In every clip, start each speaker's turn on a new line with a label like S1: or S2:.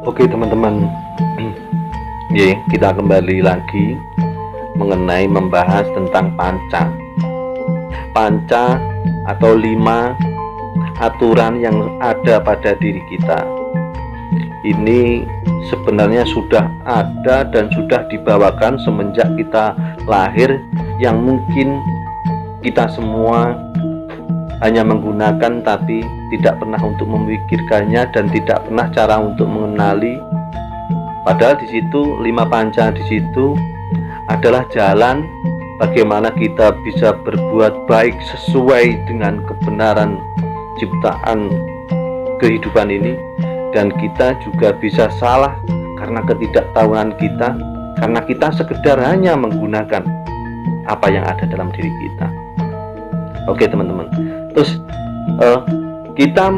S1: Oke teman-teman, ya, kita kembali lagi mengenai membahas tentang panca. Panca atau 5 aturan yang ada pada diri kita. Ini sebenarnya sudah ada dan sudah dibawakan semenjak kita lahir, yang mungkin kita semua hanya menggunakan tapi tidak pernah untuk memikirkannya dan tidak pernah cara untuk mengenali. Padahal di situ 5 panca di situ adalah jalan bagaimana kita bisa berbuat baik sesuai dengan kebenaran ciptaan kehidupan ini, dan kita juga bisa salah karena ketidaktahuan kita, karena kita sekedar hanya menggunakan apa yang ada dalam diri kita. Oke teman-teman, terus kita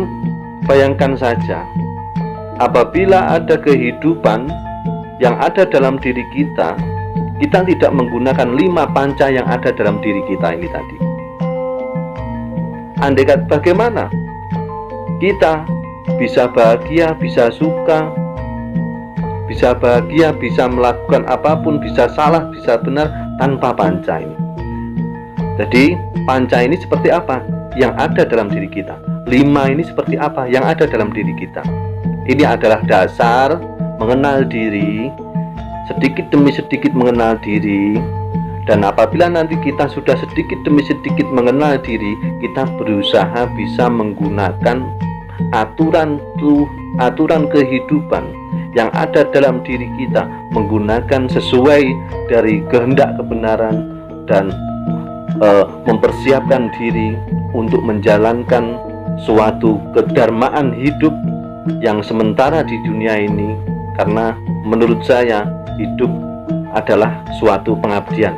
S1: bayangkan saja, apabila ada kehidupan yang ada dalam diri kita, kita tidak menggunakan 5 panca yang ada dalam diri kita ini tadi. Andai kata bagaimana kita bisa bahagia, bisa suka, bisa bahagia, bisa melakukan apapun, bisa salah, bisa benar tanpa panca ini. Jadi panca ini seperti apa yang ada dalam diri kita? 5 ini seperti apa yang ada dalam diri kita? Ini adalah dasar mengenal diri, sedikit demi sedikit mengenal diri. Dan apabila nanti kita sudah sedikit demi sedikit mengenal diri, kita berusaha bisa menggunakan aturan kehidupan yang ada dalam diri kita, menggunakan sesuai dari kehendak kebenaran, dan mempersiapkan diri untuk menjalankan suatu kedarmaan hidup yang sementara di dunia ini. Karena menurut saya hidup adalah suatu pengabdian,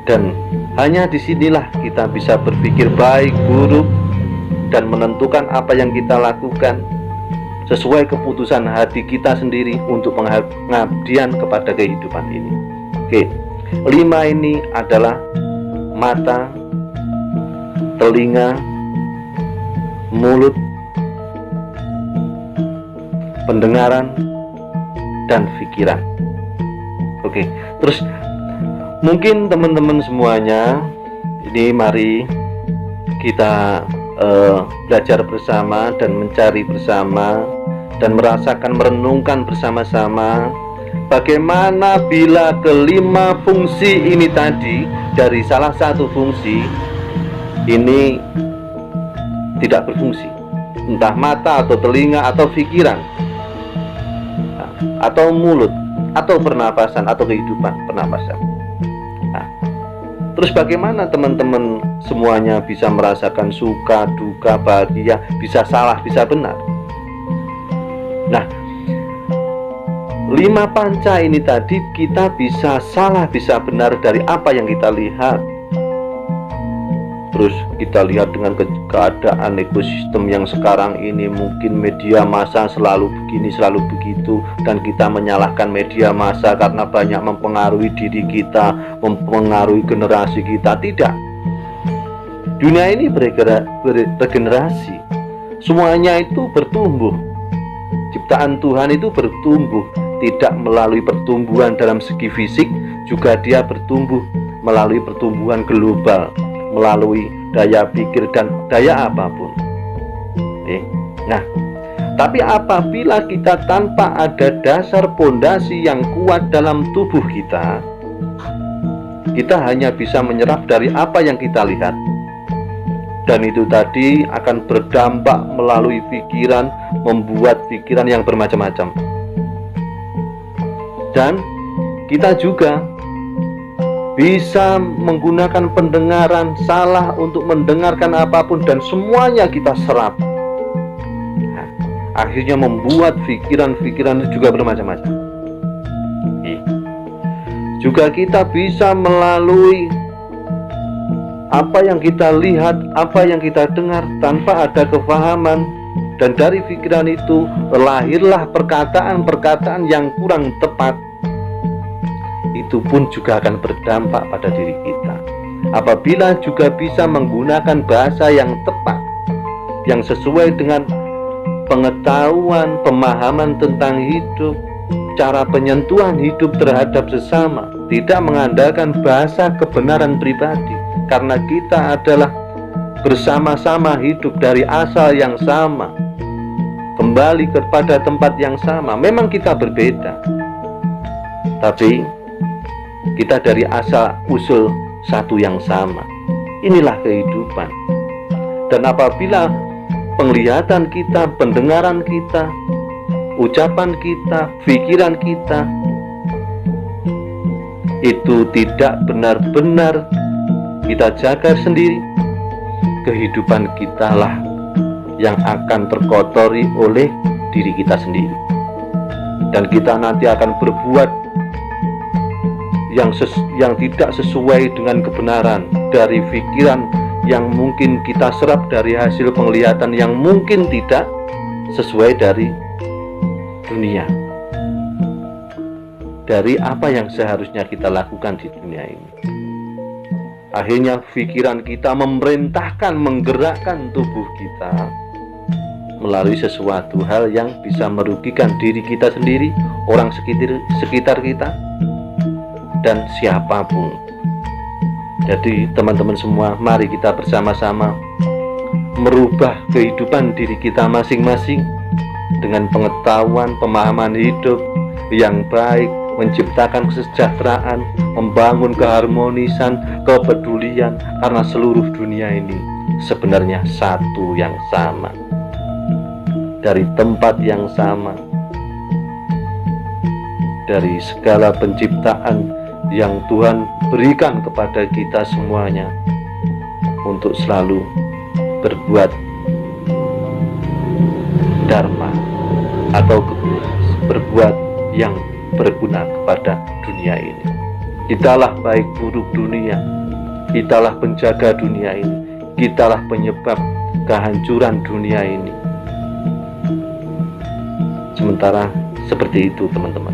S1: dan hanya disinilah kita bisa berpikir baik buruk dan menentukan apa yang kita lakukan sesuai keputusan hati kita sendiri untuk pengabdian kepada kehidupan ini. Oke, 5 ini adalah mata, telinga, mulut, pendengaran, dan pikiran. Oke, terus mungkin teman-teman semuanya, ini mari kita belajar bersama dan mencari bersama dan merasakan, merenungkan bersama-sama bagaimana bila ke-5 fungsi ini tadi, dari salah satu fungsi ini tidak berfungsi, entah mata atau telinga atau pikiran atau mulut atau pernapasan atau kehidupan pernapasan. Terus bagaimana teman-teman semuanya bisa merasakan suka, duka, bahagia, bisa salah, bisa benar? Nah, 5 panca ini tadi kita bisa salah, bisa benar dari apa yang kita lihat. Terus kita lihat dengan keadaan ekosistem yang sekarang ini, mungkin media massa selalu begini, selalu begitu, dan kita menyalahkan media massa karena banyak mempengaruhi diri kita, mempengaruhi generasi kita. Tidak. Dunia ini beregenerasi. Semuanya itu bertumbuh. Ciptaan Tuhan itu bertumbuh, tidak melalui pertumbuhan dalam segi fisik, juga dia bertumbuh melalui pertumbuhan global, melalui daya pikir dan daya apapun. Nah, tapi apabila kita tanpa ada dasar pondasi yang kuat dalam tubuh kita, kita hanya bisa menyerap dari apa yang kita lihat, dan itu tadi akan berdampak melalui pikiran, membuat pikiran yang bermacam-macam. Dan kita juga bisa menggunakan pendengaran salah untuk mendengarkan apapun, dan semuanya kita serap. Nah, akhirnya membuat pikiran-pikiran itu juga bermacam-macam. Juga kita bisa melalui apa yang kita lihat, apa yang kita dengar tanpa ada kefahaman, dan dari pikiran itu lahirlah perkataan-perkataan yang kurang tepat. Itu pun juga akan berdampak pada diri kita. Apabila juga bisa menggunakan bahasa yang tepat, yang sesuai dengan pengetahuan, pemahaman tentang hidup, cara penyentuhan hidup terhadap sesama, tidak mengandalkan bahasa kebenaran pribadi, karena kita adalah bersama-sama hidup dari asal yang sama, kembali kepada tempat yang sama. Memang kita berbeda, tapi kita dari asal usul satu yang sama. Inilah kehidupan. Dan apabila penglihatan kita, pendengaran kita, ucapan kita, pikiran kita itu tidak benar-benar kita jaga sendiri, kehidupan kita lah yang akan terkotori oleh diri kita sendiri. Dan kita nanti akan berbuat yang tidak sesuai dengan kebenaran, dari pikiran yang mungkin kita serap, dari hasil penglihatan yang mungkin tidak sesuai dari dunia, dari apa yang seharusnya kita lakukan di dunia ini. Akhirnya pikiran kita memerintahkan, menggerakkan tubuh kita melalui sesuatu hal yang bisa merugikan diri kita sendiri, orang sekitar kita, dan siapapun. Jadi teman-teman semua, mari kita bersama-sama merubah kehidupan diri kita masing-masing dengan pengetahuan, pemahaman hidup yang baik, menciptakan kesejahteraan, membangun keharmonisan, kepedulian, karena seluruh dunia ini sebenarnya satu yang sama, dari tempat yang sama, dari segala penciptaan yang Tuhan berikan kepada kita semuanya, untuk selalu berbuat dharma atau berbuat yang berguna kepada dunia ini. Kitalah baik buruk dunia, kitalah penjaga dunia ini, kitalah penyebab kehancuran dunia ini. Sementara seperti itu teman-teman.